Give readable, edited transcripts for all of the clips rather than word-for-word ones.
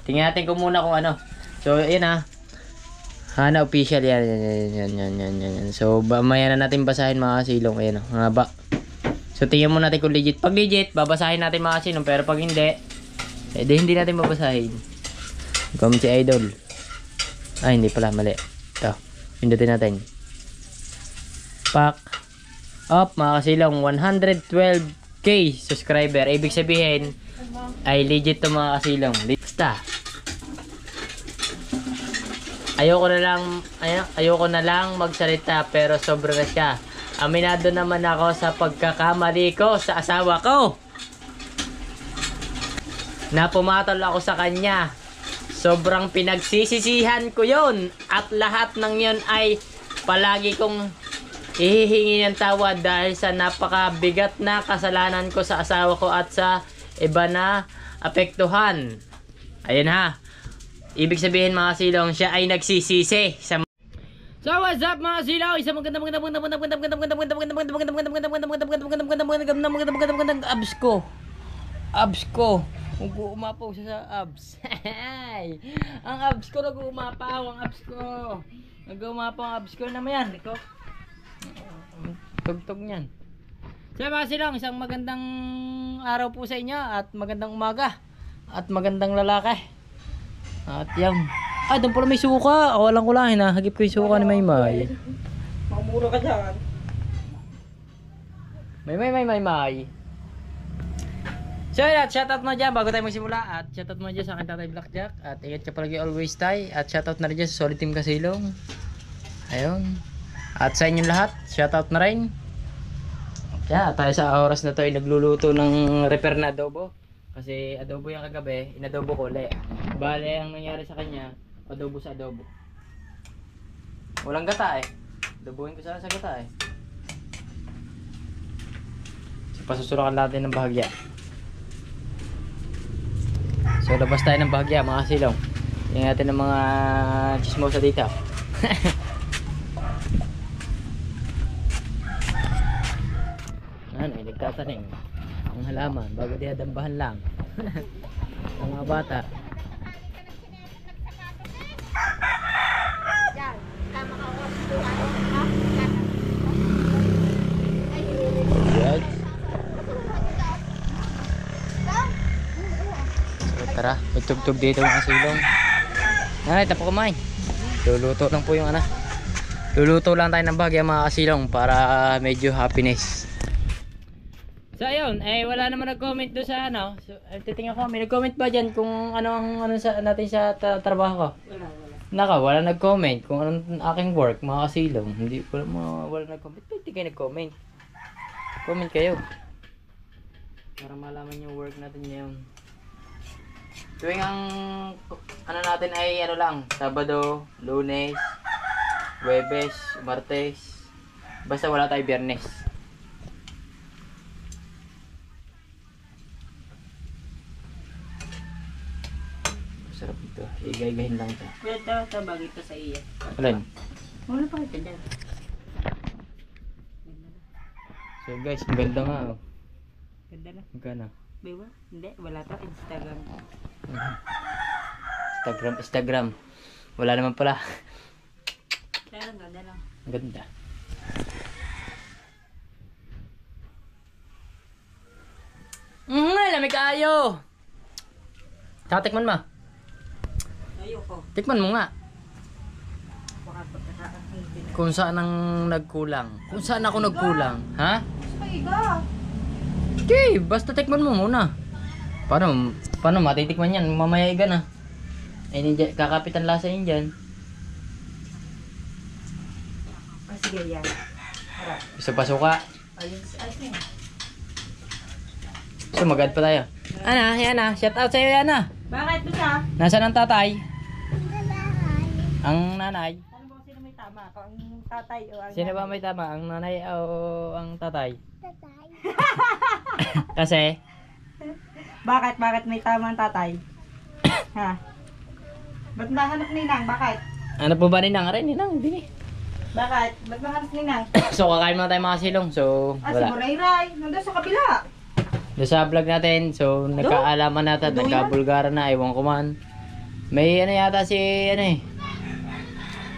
Tingnan natin kung muna kung ano. So, ayan ha. Hana official yan. Yan. So, maya na natin basahin mga kasilong. Ayan o, haba. So, tingnan mo natin kung legit. Pag legit, babasahin natin mga kasilong. Pero pag hindi, hindi natin babasahin. Comment si Idol. Hindi pala, mali. Ito, pindutin natin. Pack up mga kasilong, 112k subscriber. Ibig sabihin, ay legit to mga kasilong. Basta. Ayoko na lang magsalita pero sobra na siya. Aminado naman ako sa pagkakamali ko sa asawa ko. Na pumatol ako sa kanya. Sobrang pinagsisisihan ko yon. At lahat ng yon ay palagi kong hihingi ng tawad dahil sa napakabigat na kasalanan ko sa asawa ko at sa iba na apektuhan. Ayan ha. Ibig sabihin mga silong, siya ay nagsisisi sa... So what's up mga silong? Isang magandang abs ko. Nag-uumapaw siya sa abs. Ang abs ko nag-uumapaw. Nag-uumapaw ang abs ko naman yan. Ito. Tugtog niyan. So mga silong, isang magandang araw po sa inyo at magandang umaga at magandang lalaki. At yan. Doon pala may suka. Walang kulahin ha. Hagip ko yung suka ni Maymay. Mamura ka dyan. May. So yun, at shoutout mo dyan bago tayo magsimula. At shoutout mo dyan sa akin Tatay Blackjack. At ingat ka palagi always tay. At shoutout na rin dyan sa Solid Team Kasilong. Ayun. At sa inyong lahat, shoutout na rin. Kaya tayo sa oras na to ay nagluluto ng repair na adobo. Kasi adobo yung kagabi, inadobo ko ulit. Bale, ang nangyari sa kanya, adobo sa adobo. Walang gata eh. Adobohin ko sana sa gata eh. So, pasusurukan natin ng bahagya. So, labas tayo ng bahagya mga silong. Tingnan natin ng mga chismosa dito. Ay nagtatanim. Ang halaman, bago dinadambahan lang. Ang mga bata. Alright. So tara, magtugtog dito mga silong. Tapo kumain. Luluto lang po yung ano. Luluto lang tayo ng bagay mga kasilong para medyo happiness. So ayun, wala naman nag-comment doon sa ano. So, titingnan ko, may nag-comment ba dyan kung ano sa natin sa trabaho ko? Wala nag-comment kung anong aking work, mga kasilong. Wala nag-comment. Pwede kayo nag-comment. Comment kayo. Para malaman yung work natin ngayon. Tuwing ang ano natin ay ano lang, Sabado, Lunes, Huwebes, Martes. Basta wala tayo Biyernes. Sarap ito. Igay-gahin lang ito. Pwede tabag ito sa iya. Alin? Wala pa kita dyan. So guys, ang ganda nga oh. Ganda lang. Magkano? Diba? Hindi, wala to. Instagram. Instagram. Wala naman pala. Kaya lang, ganda lang. Ang ganda. Lamig kayo. Tsaka tikman mo. Ayoko. Tikman mo nga. Baka pagkakakangkin. Kung saan ang nagkulang. Kung saan ako nagkulang. Ha? Sa iba. Okay, basta tikman mo muna. Paano matitikman yan? Mamaya iga na. Kakapitan lasa yun dyan. Sige yan. Harap. Gusto pa suka? Ayun. So mag-add pa tayo. Ana, yan na. Shout out sa'yo yan na. Bakit ba siya? Nasaan ang tatay? Ang nanay. Ano ba sino may tama? Ang tatay o ang Sino ba may tama? Ang nanay o ang tatay? Tatay. Kasi? Bakit may tama ang tatay? Ha? Ba't nahanap ninang? Bakit? Ano po ba ninang? Aray, ninang. Hindi. Bakit? Ba't nahanap ninang? So kakain muna tayo mga silong. So Si wala. Buray-ray. Nandun sa kabila. Doon sa vlog natin. So nagkaalaman natin. Doon yan? Nagkabulgara na. Ewan ko man. May ano yata si ano eh.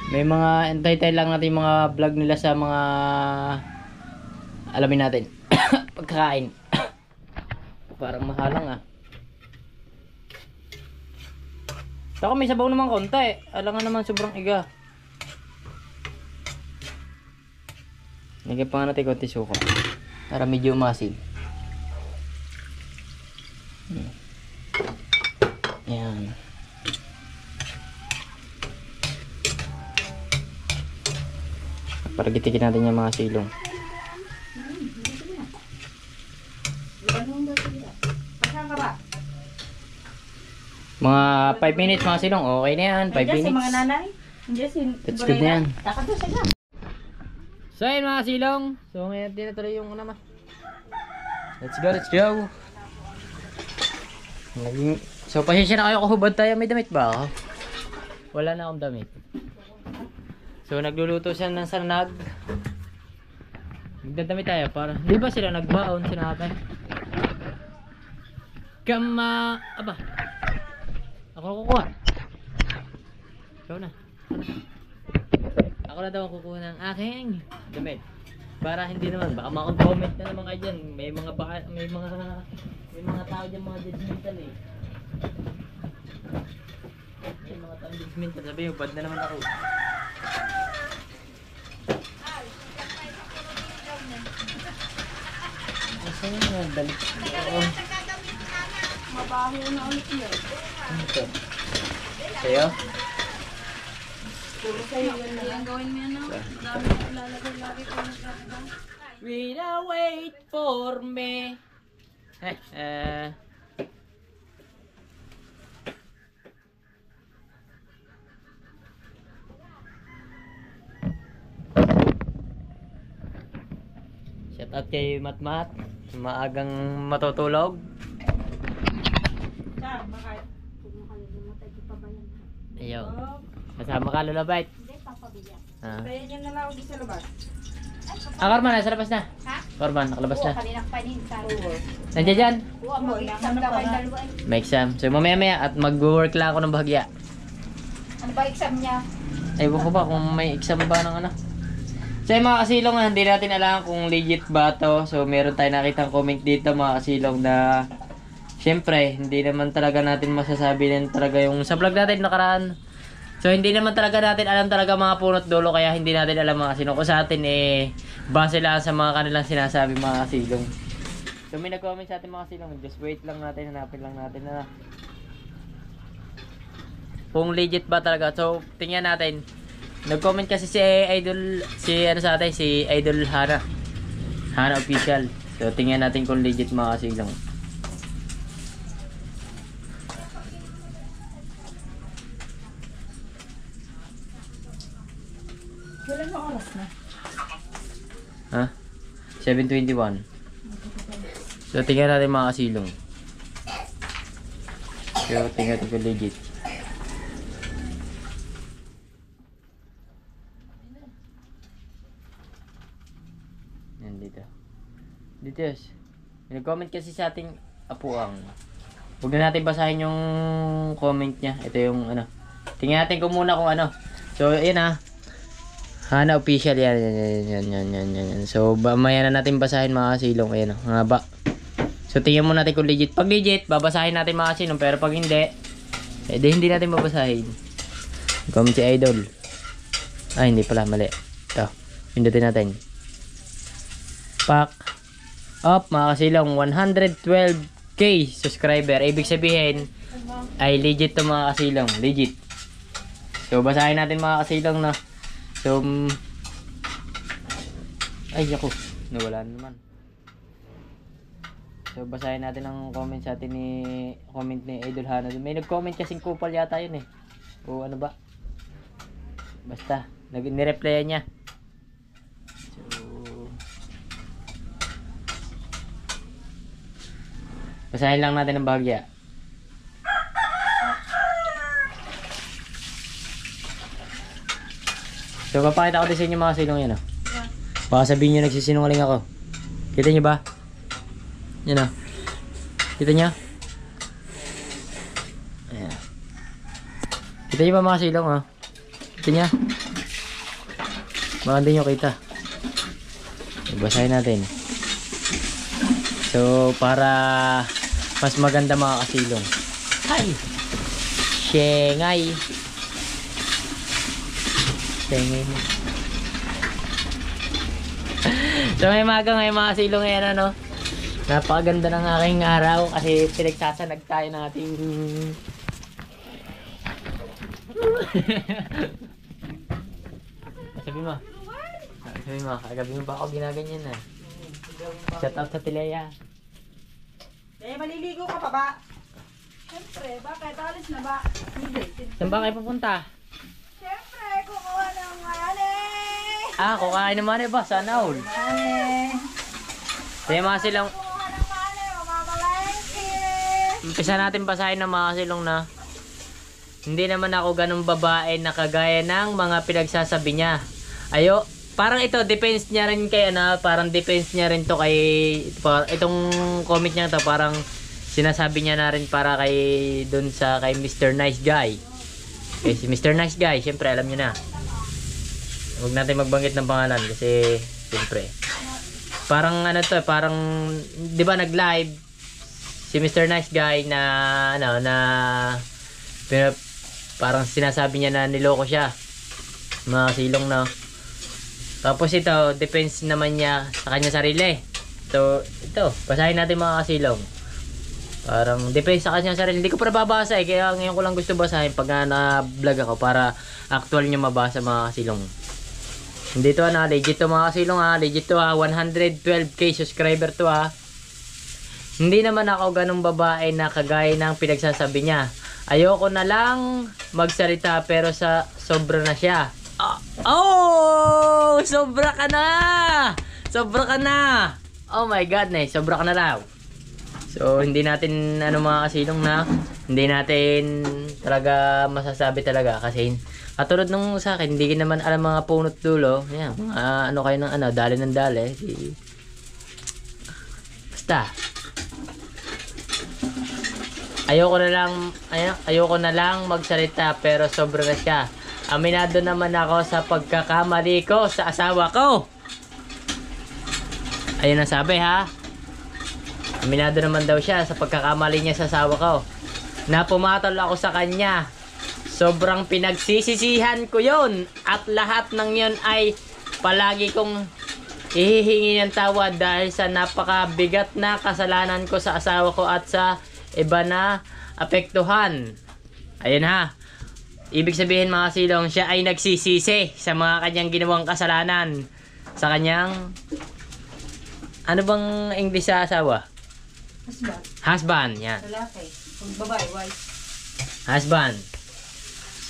May mga antay-tay lang natin yung mga vlog nila sa mga alamin natin. Pagkain. Parang mahalang ah. Saka may sabaw naman konti. Alangan naman sobrang iga. Lagyan pa nga natin konti suka. Para medyo masid. Yan. Para gitikin natin yung mga silong. Saan ka ba? Mga 5 minutes mga silong. Okay na yan. 5 Nandiyan si mga minutes. nanay. Nandiyan si That's good na yan. Takot siya. So ayun mga silong. So ngayon din natuloy yung naman. Let's go, let's go. So pasensya na kayo kahubad tayo. May damit ba ako? Wala na akong damit. So nagluluto siya ng sanag. Magdadami tayo para. Di ba sila nagbaon sila ate? Kama. Aba. Ako kukuha. Ikaw na. Ako na daw kukuha ng aking damit. Para hindi naman baka ma-comment na naman kayo dyan. May mga tao dyan mga judgmental eh. May mga tao judgmental. Sabi yung bad na naman ako. Saan yung mga dalik? Mabaho na ulit yun. Ano ito? Sa'yo? Puro sa'yo yun na. Ang gawin mo yan no? Dami na ilalagay lagi ko ng karga. Wait for me. Shout out kay Matmat. Maagang matutulog. Saan? Bakit? Ayaw. Kasama ka lulabait. Ah. Kaya yan na lang sa labas. Karman, nasa labas na. Ha? Karman, nakalabas na. Kaninang paninsan. Nandiyan dyan. Uwa mo, exam daw kayo dalawa. May exam. So mamaya at mag-work lang ako ng bahagya. Ano ba exam niya? Ewan ko ba kung may exam ba ng ano. So yung mga kasilong, hindi natin alam kung legit ba to. So meron tayo nakitang comment dito mga kasilong na syempre, hindi naman talaga natin masasabi din talaga yung sa vlog natin nakaraan. So hindi naman talaga natin alam talaga mga punot dulo, kaya hindi natin alam mga kasilong. Kung sa atin eh, base lang sa mga kanilang sinasabi mga kasilong. So may nag-comment sa atin mga kasilong, just wait lang natin, hanapin lang natin na kung legit ba talaga. So tingnan natin. Nag-comment kasi si Idol, si ano sa atin, si Idol Hana. Hana official. So tingnan natin kung legit mga kasilong. Wala na oras na. Ha? 7:21. So tingnan natin mga kasilong. So tingnan natin kung legit. Yan dito. Dito yes. May nag-comment kasi sa ating apuang. Huwag na natin basahin yung comment niya. Ito yung ano. Tingnan natin kung muna kung ano. So yan ha. Hana official yan. Yan. So mamaya na natin basahin mga kasilong. Ayan o. Nga ba. So tingnan mo natin kung legit. Pag legit, babasahin natin mga kasilong. Pero pag hindi, hindi natin babasahin. Comment si Idol. Ay, hindi pala. Mali. Ito. Pindutin natin. Pack up mga kasilong. 112k subscriber. Ibig sabihin, ay legit to mga kasilong. Legit. So basahin natin mga kasilong na. So, ay ako, nawala na naman. So, basahin natin ang comment sa atin comment ni Idol Hana. May nag-comment kasing kupal yata yun eh. O ano ba? Basta, nireplyan niya. So, basahin lang natin ang bahagya. So, papakita ko din sa inyo mga silong yan, oh. Baka sabihin nyo nagsisinungaling ako. Kita nyo ba? Yan, oh. Kita nyo? Ayan. Kita niyo ba mga kasilong, oh? Kita niya. Baka hindi nyo kita. Basahin natin. So, para mas maganda mga kasilong. Ay! Shengay! Shengay mo. So, may maga ngayon mga kasilong ngayon, ano? Napakaganda ng aking araw kasi pinagsasanag tayo ng ating... Sabi mo. Sabi mo, kagabi mo ba ako ginaganyan na? Shout out sa Tileya. Maliligo ka pa ba? Siyempre, bakit? Alis na ba? Hindi. Saan ba kayo pupunta? Siyempre, kukuha ng money! Kukain naman ba? Sana all. Kaya mga silong, Kukuha ng money, mamamalengke! umpisa natin basahin ng mga silong na hindi naman ako ganun babae na kagaya ng mga pinagsasabi niya. Parang ito, defense niya rin kay parang defense niya rin to kay, itong comment niya to, parang sinasabi niya na rin para kay, dun sa, kay Mr. Nice Guy. Okay, si Mr. Nice Guy, syempre alam niyo na. Huwag natin magbanggit ng pangalan kasi, syempre. Parang parang, di ba nag-live, si Mr. Nice Guy na, parang sinasabi niya na niloko siya. Mga silong na. Tapos ito, defense naman niya sa kanya sarili. So, ito, basahin natin mga kasilong. Parang defense sa kanya sarili. Hindi ko pa nababasa kaya ngayon ko lang gusto basahin pag na-vlog ako para actual nyo mabasa mga kasilong. Hindi to legit to mga kasilong legit to 112k subscriber to Hindi naman ako ganung babae na kagaya ng pinagsasabi niya. Ayoko na lang magsalita pero sobra na siya. Sobra ka na! Sobra ka na! Oh my god, sobra ka na raw. So, hindi natin, mga kasilong na, hindi natin talaga masasabi talaga kasi katulad nung sa akin, hindi naman alam mga punot dulo. Yan, kayo ng dali ng dali. Basta. Ayoko na lang magsalita pero sobra na siya. Aminado naman ako sa pagkakamali ko sa asawa ko. Ayun ang sabi Aminado naman daw siya sa pagkakamali niya sa asawa ko. Na pumatol ako sa kanya. Sobrang pinagsisisihan ko yon. At lahat ng yon ay palagi kong ihihingi ng tawad dahil sa napakabigat na kasalanan ko sa asawa ko at sa iba na apektuhan. Ayun Ibig sabihin mga silong, siya ay nagsisisi sa mga kanyang ginawang kasalanan. Sa kanyang, ano bang English sa asawa? Husband. Husband, yan. Lalaki. Kung babae, wife. Husband.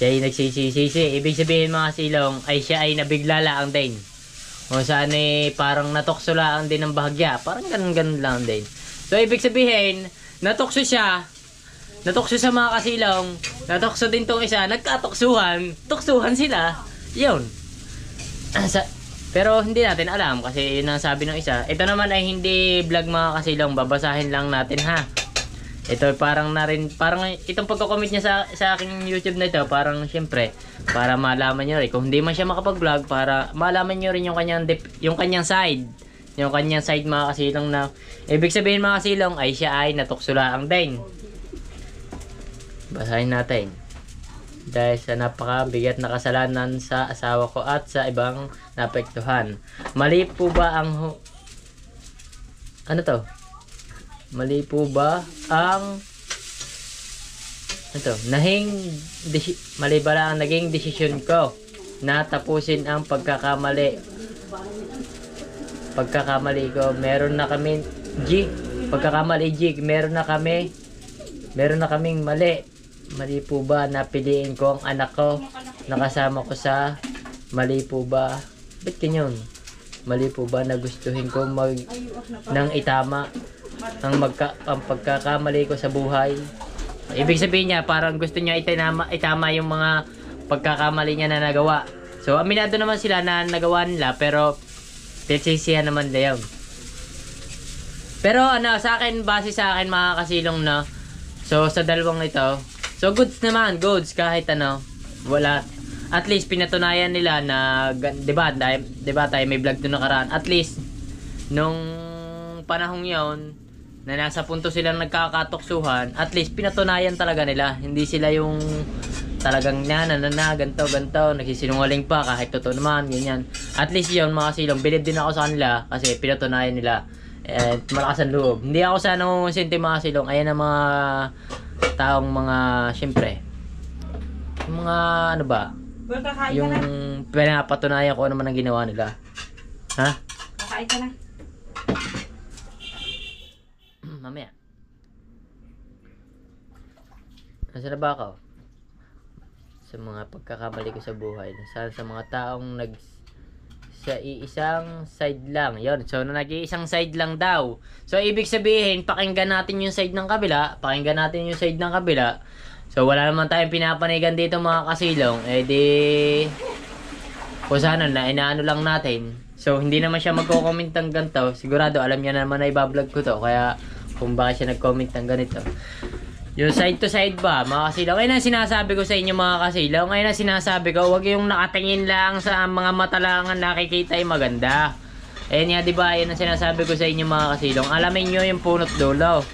Siya ay nagsisisi. Ibig sabihin mga silong, ay siya ay nabigla lang din. Kung saan parang natokso lang din ng bahagya. Parang ganun lang din. So ibig sabihin, natokso siya. Natokso sa mga kasilong, natokso din tong isa, nagkatoksuhan, tuksuhan sila, yun. Pero hindi natin alam kasi yun ang sabi ng isa. Ito naman ay hindi vlog mga kasilong, babasahin lang natin Ito parang itong pagko-comment niya sa aking YouTube na ito, parang syempre, para malaman nyo rin. Kung hindi man siya makapag-vlog, para malaman nyo rin yung kanyang side. Yung kanyang side mga kasilong na, ibig sabihin mga kasilong ay siya ay natuksulaang din. Basahin natin. Dahil sa napakabigat na kasalanan sa asawa ko at sa ibang naapektuhan. Mali po ba ang Mali po ba ang mali ba ang naging desisyon ko na tapusin ang pagkakamali ko. Meron na kaming mali. Mali po ba na piliin ko ang anak ko nakasama ko sa mali po ba? Ba't ganyan? Mali po ba na gustuhin ko nang itama ang pagkakamali ko sa buhay? Ibig sabihin niya, parang gusto niya itama yung mga pagkakamali niya na nagawa. So, aminado naman sila na nagawa nila, pero pinagsisihan naman nila yun. Pero base sa akin mga kasilong So, sa dalawang ito, so goods naman, goods kahit wala, at least pinatunayan nila na, 'di ba? 'Di ba tayo may vlog doon nakaraan. At least nung panahong 'yon na nasa punto silang nagkakatuksuhan, at least pinatunayan talaga nila. Hindi sila yung talagang ganto, nagsisinungaling pa kahit totoo naman, ganyan. At least 'yon mga kasilong, bilib din ako sa kanila kasi pinatunayan nila. At malakas ang loob. Hindi ako sa nangungusinti mga kasilong. Ayan ang mga taong mga, syempre, yung mga ano ba, Well, kakain yung ka na. pinapatunayan ko ano man ang ginawa nila. Ha? Kakain ka na. Mamaya. Nasaan na ba ako? Sa mga pagkakamali ko sa buhay. Nasaan sa mga taong sa iisang side lang. Yon. So, nag-iisang side lang daw. So, ibig sabihin, pakinggan natin yung side ng kabila. So, wala naman tayong pinapanigan dito mga kasilong. Eh di, kung sana na, inaano lang natin. So, hindi naman siya magko-comment ng ganito. Sigurado, alam niya naman na ibablog ko to. Kaya, kung bakit siya nag-comment ng ganito. Yung side to side ba, mga kasilaw? Ngayon ang sinasabi ko sa inyo mga kasilaw. Ngayon ang sinasabi ko, huwag yung nakatingin lang sa mga mata lang ang nakikita ay maganda. Ayan nga, diba? Yan ang sinasabi ko sa inyo mga kasilaw. Alamin nyo yung punot dulo.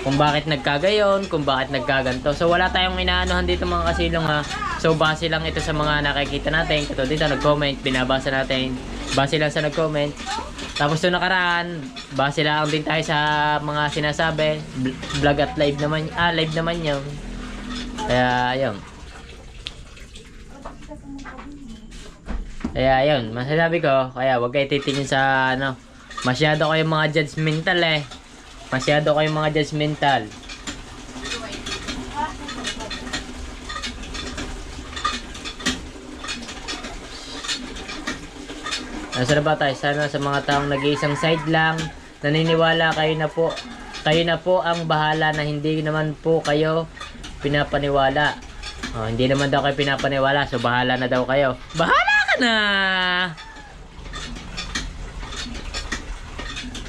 Kung bakit nagkagayon, kung bakit nagkaganto. So wala tayong inaanuhan dito mga kasilong ha. So base lang ito sa mga nakikita natin. Ito dito nag-comment, binabasa natin. Base lang sa nag-comment. Tapos ito nakaraan, base lang din tayo sa mga sinasabi. Vlog at live naman, live naman yun. Kaya yun. Kaya yun, masasabi ko, kaya wag kayo titingin sa ano. Masyado kayong mga judgmental eh. Masyado kayong mga judgmental. Nasa na ba tayo? Sana sa mga taong nag-iisang side lang, naniniwala kayo na po ang bahala na hindi naman po kayo pinapaniwala. Oh, hindi naman daw kayo pinapaniwala, so bahala na daw kayo. Bahala ka na!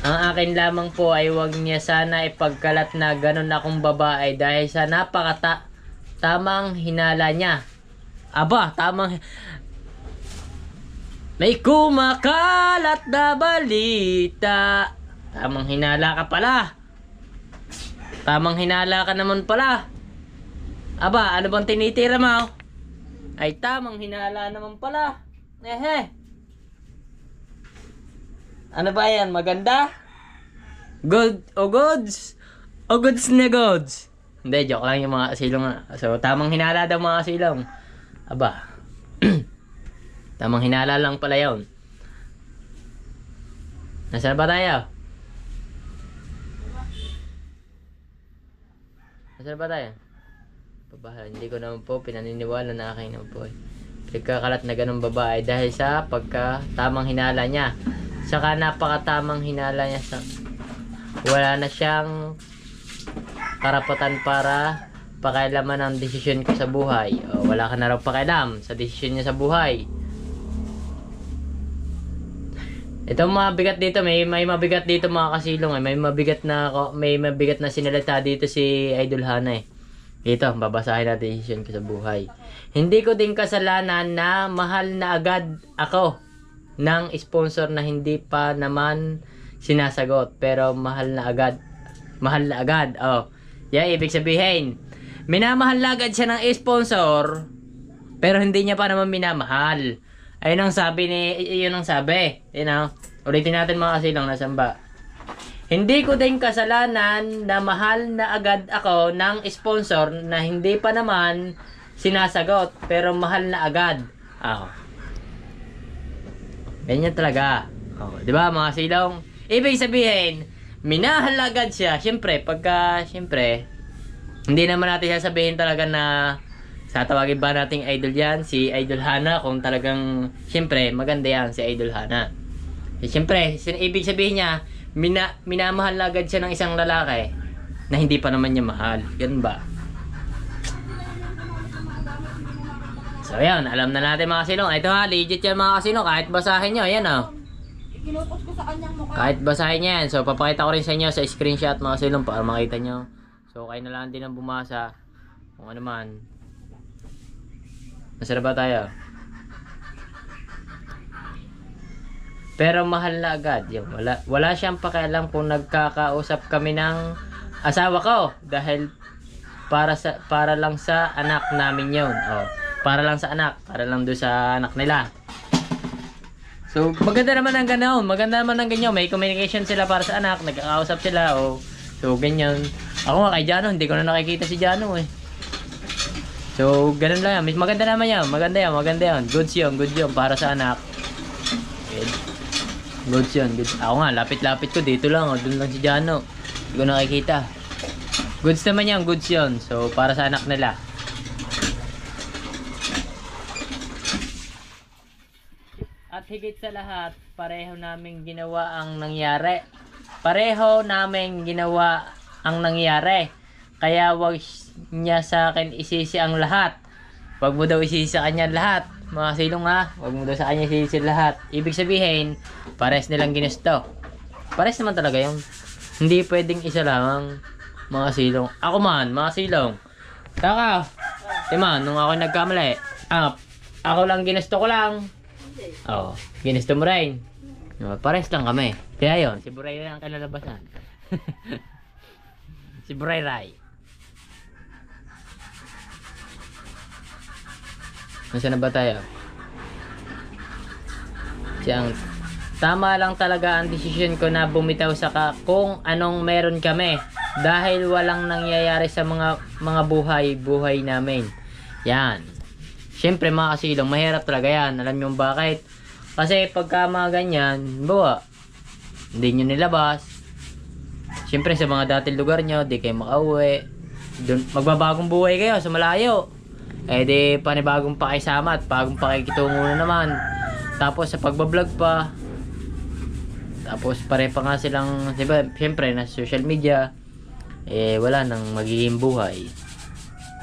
Ang akin lamang po ay huwag niya sana ipagkalat na ganun akong babae dahil sa tamang hinala niya. Aba, tamang... May kumakalat na balita. Tamang hinala ka pala. Tamang hinala ka naman pala. Aba, ano bang tinitira mo? Ay tamang hinala naman pala. Ehe. Ano ba yan? Maganda? Good o goods? O goods na goods? Hindi, joke lang yung mga asilong. So, tamang hinala daw mga asilong. Aba. Tamang hinala lang pala yun. Nasaan ba tayo? Nasaan ba tayo? Pabahala, hindi ko naman po pinaniniwala na aking naman po. Pinagkakalat na ganun babae dahil sa tamang hinala niya. Saka napakatamang hinala niya sa... Wala na siyang karapatan para pakialaman ang desisyon ko sa buhay. O, wala ka na raw pakialam sa desisyon niya sa buhay. Ito mga bigat dito, may mabigat dito mga kasilong. May mabigat na sinalita dito si Idol Hana eh. Dito, babasahin natin desisyon ko sa buhay. Hindi ko din kasalanan na mahal na agad ako ng sponsor na hindi pa naman sinasagot. Pero mahal na agad. Oh. Yeah, ibig sabihin, minamahal na agad siya ng sponsor, pero hindi niya pa naman minamahal. Ayun ang sabi yun ang sabi. You know? Ulitin natin mga kasilang nasan ba? Hindi ko din kasalanan na mahal na agad ako ng sponsor na hindi pa naman sinasagot, pero mahal na agad. Ganyan talaga. Di ba mga silong? Ibig sabihin, minahal agad siya. Siyempre, hindi naman natin sasabihin talaga na tatawagin ba nating idol yan, si Idol Hana, kung talagang, siyempre, maganda yan si Idol Hana. Siyempre, ibig sabihin niya, minamahal agad siya ng isang lalaki na hindi pa naman niya mahal. Ganun ba? So, yan. Alam na natin mga kasilong. Ito ha, legit yan mga kasilong. Kahit basahin nyo, yan o. Kinupos ko sa kanyang mukha. Kahit basahin nyo yan. So, papakita ko rin sa inyo sa screenshot mga kasilong para makita nyo. So, kayo na lang din ang bumasa. Kung ano man. Nasaan na ba tayo? Pero mahal na agad. Yung wala siyang pakialam kung nagkakausap kami ng asawa ko dahil para lang sa anak namin 'yon. Oh, para lang sa anak, para lang do sa anak nila. So, maganda naman ang ganoon. Maganda naman ang ganyan. May communication sila para sa anak, nagkakausap sila. Oh. So, ganyan. Ako nga kay Jano, hindi ko na nakikita si Jano eh. So, ganun lang yan. Maganda naman yan. Maganda yan. Goods yun para sa anak. Okay. Goods yun. Goods. Ako nga, lapit-lapit ko. Dito lang. Oh. Doon lang si Jano. Hindi ko nakikita. Goods naman yan. Goods yun. So, para sa anak nila. At higit sa lahat, pareho naming ginawa ang nangyari. Kaya wag niya sa akin isisi ang lahat. Wag mo daw isisi sa kanya lahat. Mga silong ha. Wag mo daw sa kanya isisi lahat. Ibig sabihin, pares nilang ginusto. Pares naman talaga yung hindi pwedeng isa lang mga silong. Ako man, mga silong. Taka. Tima, nung ako nagkamali. Ako lang ginusto ko lang. Oo. Ginusto mo rin. Pares lang kami. Kaya yun, si Buray lang ang kalalabasan. Si Buray Ray. Nasaan na ba tayo? Siyang tama lang talaga ang desisyon ko na bumitaw sa kung anong meron kami dahil walang nangyayari sa mga buhay namin. Yan. Siyempre mga kasilong, mahirap talaga yan. Alam nyo bakit? Kasi pagka mga ganyan, bawa, hindi nyo nilabas. Siyempre sa mga dating lugar nyo, di kayo makauwi. Magbabagong buhay kayo sa malayo. Eh di panibagong pakisama at bagong pakikitungo na naman. Tapos sa pagbablog pa. Tapos pare pa nga silang, diba, siyempre na social media. Eh wala nang magiging buhay.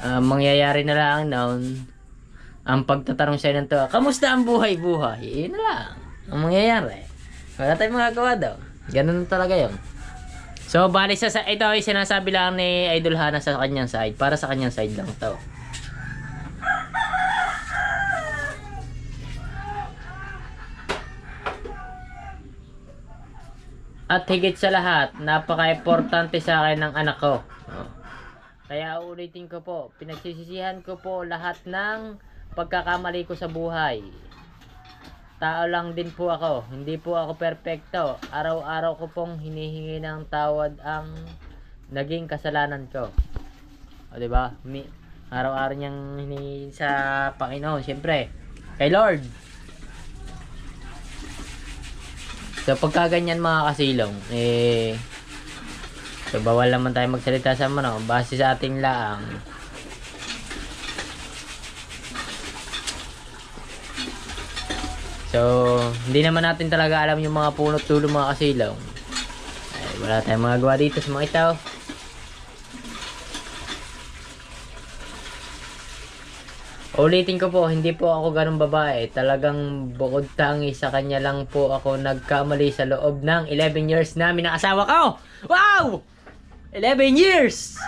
Mangyayari na lang noon. Ang pagtatanong sa'yo ng to, kamusta ang buhay-buhay? Yun na lang. Ang mangyayari. Wala tayong magagawa daw. Ganun talaga yun. So, bali ito ay sinasabi lang ni Idol Hana sa kanyang side. Para sa kanyang side lang to. At higit sa lahat, napaka-importante sa akin ng anak ko. Kaya ulitin ko po, pinagsisisihan ko po lahat ng pagkakamali ko sa buhay. Tao lang din po ako. Hindi po ako perpekto. Araw-araw ko pong hinihingi ng tawad ang naging kasalanan ko. O diba? Araw-araw niyang hinihingi sa Panginoon. Siyempre, kay Lord. So pagka ganyan mga kasilong, so bawal naman tayo magsalita sa base sa ating laang. So, hindi naman natin talaga alam yung mga punot dulo mga kasilaw. Ay, wala tayong magagawa dito sa mga ito. Ulitin ko po, hindi po ako ganun babae. Talagang bukod tangi sa kanya lang po ako nagkamali sa loob ng 11 years namin ng asawa ko. Wow! 11 years!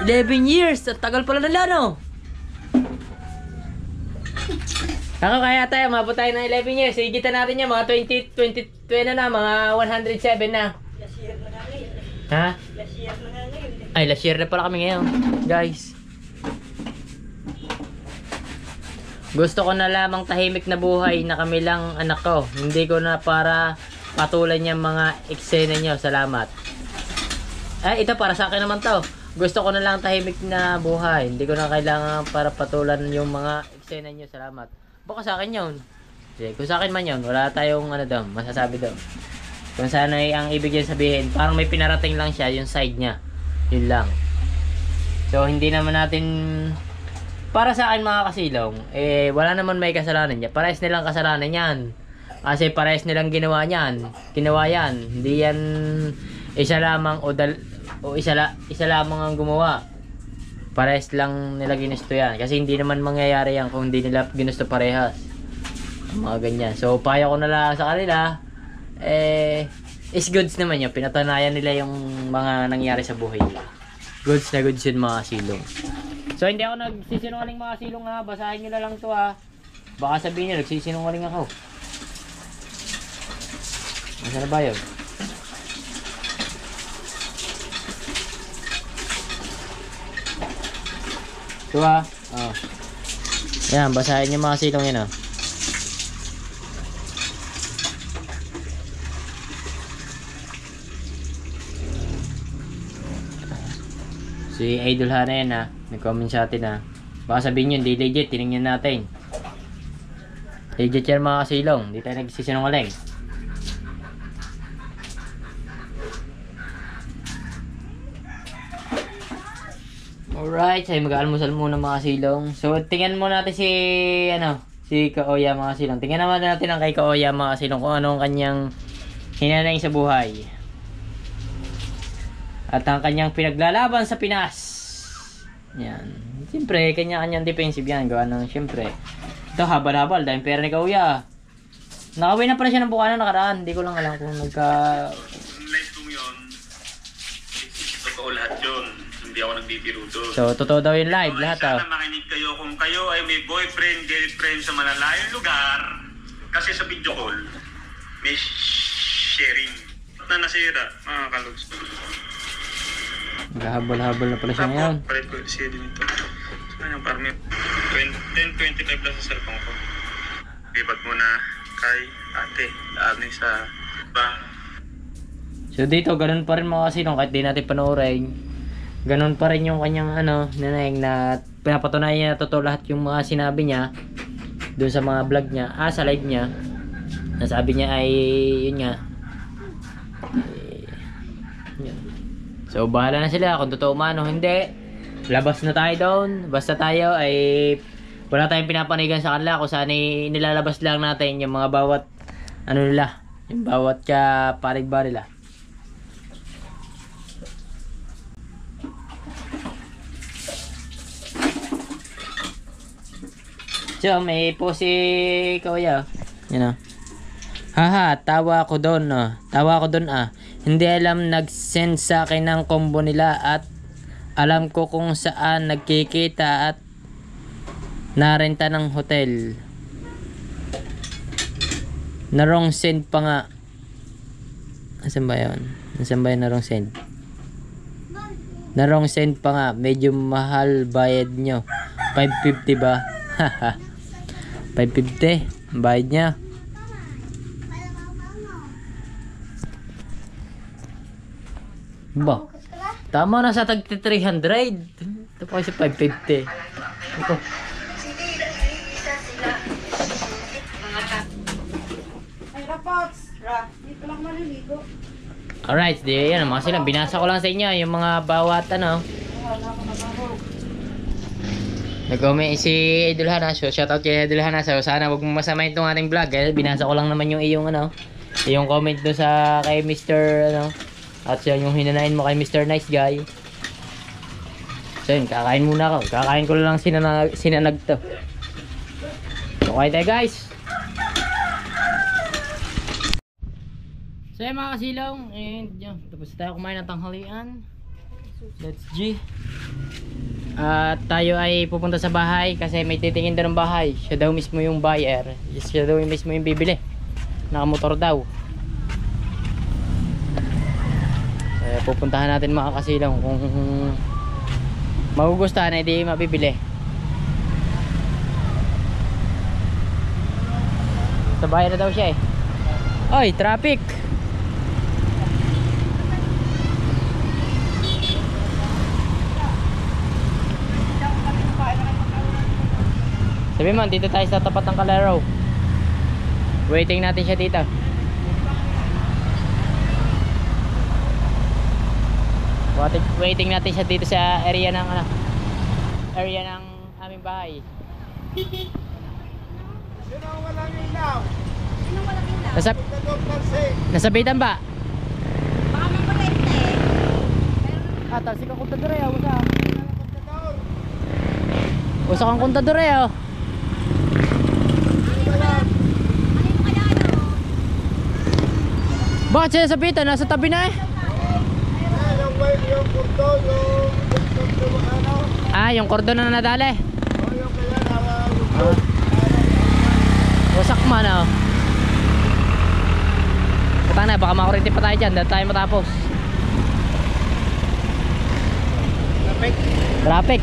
11 years! At tagal pala nila, no? Ako kaya tayo, mabot tayo ng 11 years. Higitan natin yan, mga 20 na, mga 107 na. Last year na nga ngayon. Ha? Last year na nga ngayon. Ay, last year na pala kami ngayon, guys. Gusto ko na lamang tahimik na buhay na kami lang anak ko. Hindi ko na para patulan yung mga eksena nyo. Salamat. Ay, ito para sa akin naman to. Gusto ko na lang tahimik na buhay. Hindi ko na kailangan para patulan yung mga eksena nyo. Salamat. Baka sa akin yun. Kung sa akin man yun, wala tayong masasabi daw. Kung sana ang ibig niya sabihin, parang may pinarating lang siya, yung side niya. Yun lang. So, hindi naman natin, para sa akin mga kasilong, wala naman may kasalanan niya. Parehas nilang kasalanan yan. Kasi parehas nilang ginawa yan. Hindi yan isa lamang o isa lamang ang gumawa. Parehas lang nila ginusto yan. Kasi hindi naman mangyayari yan kung hindi nila ginusto parehas. Mga ganyan. So, payo ko na lang sa kanila. Is goods naman yun. Pinatanayan nila yung mga nangyari sa buhay nila. Goods na goods yun mga silong. So hindi ako nagsisinungaling mga silong ha. Basahin nyo na lang to ha. Baka sabihin nyo nagsisinungaling ako. Nasaan na ba yun? Ito ha. Oh. Yan, basahin nyo mga silong yun ha. Si Idol Hana yan ha. Nag-comment sa atin ha. Baka sabihin nyo, hindi legit. Tinignan natin. Legit yan mga kasilong. Hindi tayo nagsisinungaling. Alright. Ay mag-almusal muna mga kasilong. So tingnan mo natin si si Kaoya mga kasilong. Tingnan naman natin ang kay Kaoya mga kasilong. Kung ano ang kanyang hinanaing sa buhay. At ang kanyang pinaglalaban sa Pinas. Yan. Siyempre, kanya-kanyang defensive yan. Gawa ng siyempre. Ito, habal-habal. Dahil pera ni Kauya. Nakawin na pala siya ng buka na nakaraan. Hindi ko lang alam kung Live kong yun. Totoo lahat yun. Hindi ako nagbibiro doon. So, totoo daw yung live. Lahat Sana makinig kayo kung kayo ay may boyfriend, girlfriend sa malalayong lugar. Kasi sa video call, may sharing na nasira, mga kalugs. Maghahabol-habol na pala siya ngayon. Palit ko yung CD nito. Saan yung parang 10.25 lang sa cellphone ko. Ibag mo na kay ate. Dami sa ba. So, dito, ganun pa rin mga kasilong. Kahit di natin panoorin. Ganun pa rin yung kanyang nanayang na pinapatunayan niya na totoo lahat yung mga sinabi niya. Doon sa mga vlog niya. Sa live niya. Nasabi niya ay, yun nga. Yun. So bahala na sila kung totoo man o hindi. Labas na tayo doon. Basta tayo ay wala tayong pinapanigan sa kanila kung saan ay nilalabas lang natin yung mga bawat nila. Yung bawat paligba nila. So may po si Kuya. Yan o. Haha, tawa ko doon Tawa ko doon Hindi alam nag-send sa akin ng combo nila at alam ko kung saan nagkikita at narenta ng hotel. Narong send pa nga. Nasaan ba yun? Nasaan ba yun narong send? Narong send pa nga. Medyo mahal bayad nyo. 550 ba? Haha. 550 bayad niya. Ba? Tama na sa tag 300. Ito pa kasi 550. Ito. Ay, Rapots! Dito lang maliligo. Alright, di yan mga sila. Binasa ko lang sa inyo yung mga bawat nag-comment si Idol Hana. So shoutout kay Idol Hana. So sana wag mong masamahin itong ating vlog. Binasa ko lang naman yung iyong yung comment do sa kay Mr. At yung hinanain mo kay Mr. Nice Guy. So yun, kakain muna ako. Kakain ko lang sinanag to. So kain tayo guys. So yun mga kasilong. And yun, tapos tayo kumain ng tanghalian. Let's G. At tayo ay pupunta sa bahay kasi may titingin daw ng bahay. Siya daw mismo yung buyer. Siya daw mismo yung bibili. Nakamotor daw. Pupuntahan natin mga kasilong kung magugustuhan ay di mabibili. Sa bahay na daw siya Oy, traffic! Sabi man, dito tayo sa tapat ng Calero. Waiting natin siya dito. Waiting natin siya dito sa area ng aming bahay. Sino walang ilaw? Nasabitan ba? Baka makulente. Talsik ang kontador Usa kang kontador Bakit siya nasabitan? Nasa tabi na Ah, yung cordon na nadali. Yung kaya na Wasak man oh. Patang na, baka makurinti pa tayo dyan. Dahil tayo matapos. Traffic.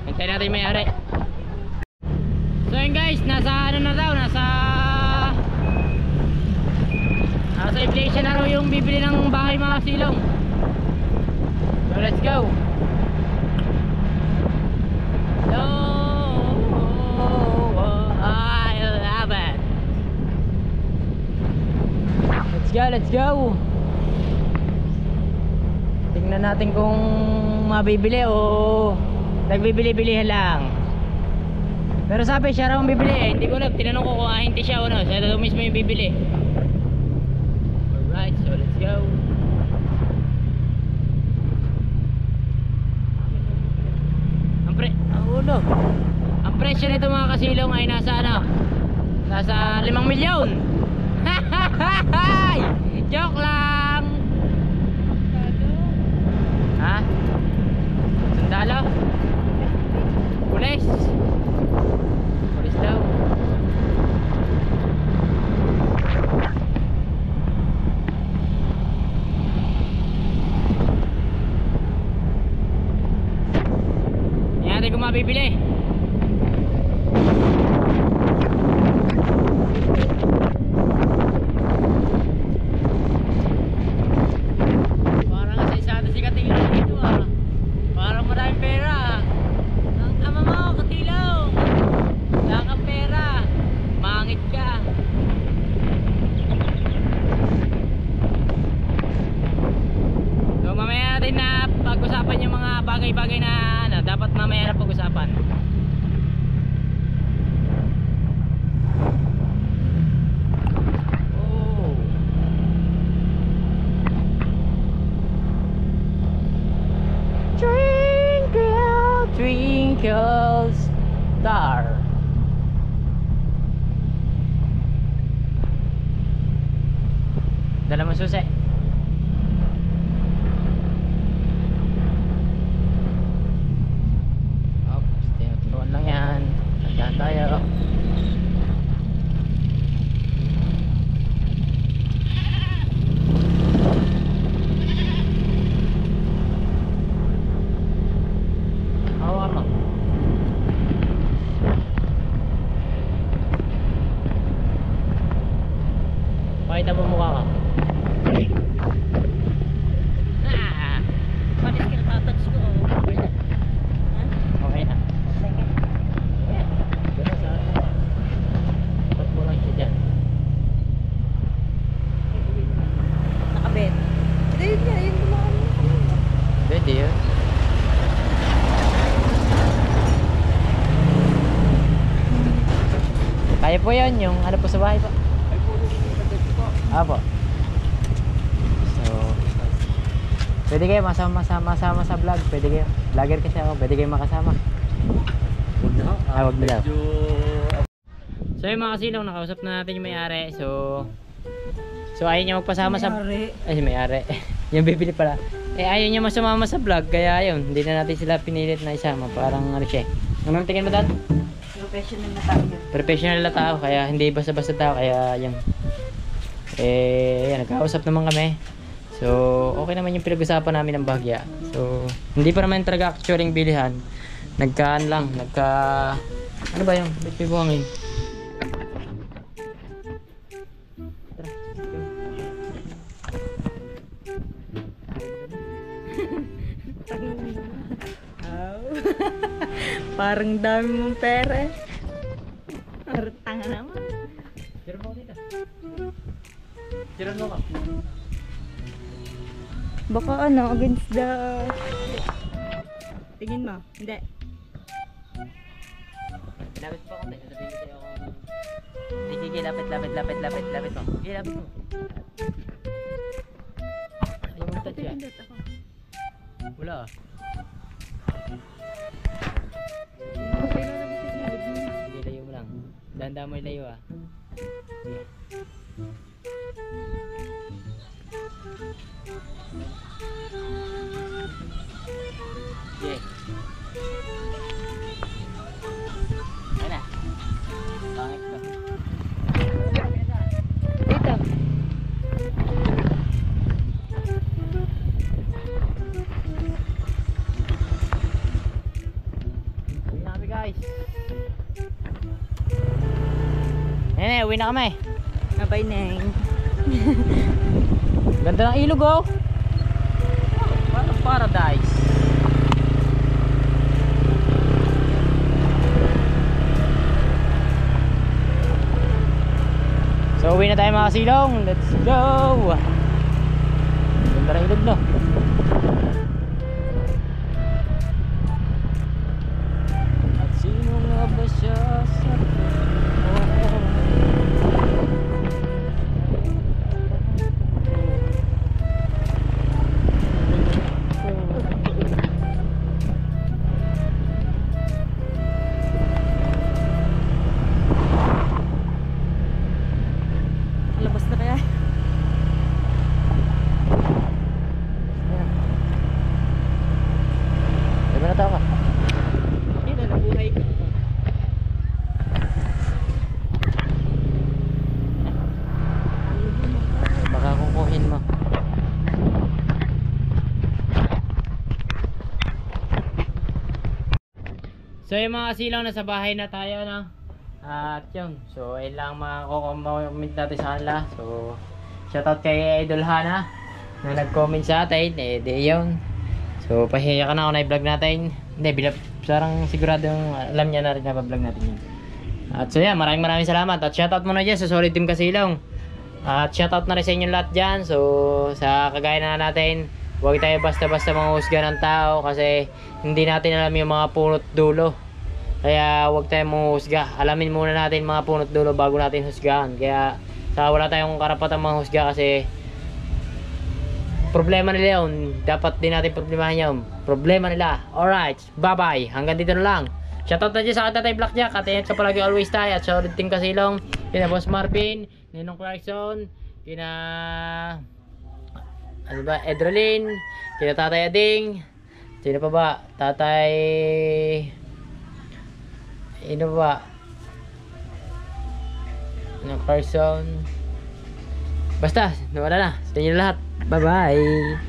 Hintayin natin yung may-ari. So yun guys, nasa ano na daw, nasa inflation na raw yung bibili ng bahay mga silong. So let's go. So I love it. Let's go. Tingnan natin kung mabibili o nagbibili-bilihan lang. Pero sabi siya raw ang bibili eh. Hindi ko alam, tinanong ko kung hindi siya o ano. Siya daw mismo yung bibili. Alright, so let's go. Ang presyo nito mga kasilong ay nasa ano? Nasa 5 milyon. Joke lang. Ha? Sundalo? Pulis daw. Yan natin kung mabibili. Parang isa-isado si Katilong dito ah. Parang maraming pera. Ang ama mo, Katilong. Wala kang pera. Mangit ka. So mamaya natin na pag-usapan yung mga bagay-bagay na ano, dapat mamaya na pag-usapan. Oh. Twinkle, twinkle star. Dala mo susi. Oops, tinuturuan lang yan. Tandaan tayo. Hawa mo. Pakita mo mukha ka. Panis ka natatouch ko. Okay na. Okay na. Gano'n sa ba't mo lang siya dyan? Nakabet. Ito yun nga, yun naman. Pwede yun. Kaya po yun, yung ano po sa bahay po. Apo. So, pwede kayo masama sa vlog. Pwede kayo. Vlogger kasi ako. Pwede kayo makasama. Wag na daw. So yung mga kasilong, nakausap na natin yung may-ari. So ayaw niya magpasama sa... Ay, may-ari. Yung bibili pala. Ayaw niya masumama sa vlog. Kaya ayun, hindi na natin sila pinilit na isama. Parang ano siya. Anong tingin mo dad? Professional na tao yun. Professional na tao. Kaya hindi basta-basta tao. Kaya yun. Yan, nagkausap naman kami. So, okay naman yung pinag-usapan namin ng bahagya. So, hindi pa naman talaga actually bilihan. Nagkaan lang, ano ba yung ba't may buhangin? Parang dami mong pera. Parang tanga naman. Tira mo dito. Tira mo ka. Baka ano, against the... Tingin mo. Hindi. Lapit pa konti. Sabihin ko sa'yo kung... Sige, lapit mo. Sige, lapit mo. Ayaw mo touch yan. Wala ah. Sige, layo mo lang. Danda mo yung layo ah. Sige. Nene, uwi na kami. Abay, Neng. Ganda ng ilog oh. Parang paradise. So uwi na tayo mga kasilong. Let's go. Ganda ng ilog no. At sino nga ba siya sa Labas na kaya. Diba na tao ka? Hindi na nabuhay ka. Baka kukuhin mo. So yung mga kasilaw, nasa bahay na tayo na. At yun, so ayun lang mako-comment natin sa kanila. So shoutout kay Idol Hana na nag-comment sa atin. Eh di yun. So pahiya ka na ako na i-vlog natin. Hindi, sarang siguradong alam niya na rin na vlog natin yun. At so yan, maraming salamat. At shoutout muna dyan sa Solid Team Kasilaw. At shoutout na rin sa inyong lahat dyan. So sa kagaya na natin, huwag tayo basta-basta manghusga ng tao kasi hindi natin alam yung mga punot dulo. Kaya huwag tayong manghusga. Alamin muna natin mga punot dulo bago natin husgahan. Kaya wala tayong karapatang manghusga kasi problema nila yun. Dapat din natin problemahin yun. Problema nila. Alright, bye-bye. Hanggang dito na lang. Shoutout na dyan sa Tatay Blackjack. At ingat ka palagi always tayo. At Solid Team Kasilong. Kina Boss Marvin, Ninong Clarkson, kina ano ba, Edralin, kina Tatay Ading, sino pa ba? Tatay ano ba? Ninong Clarkson. Basta, nawala na. Sa inyo lahat. Bye-bye.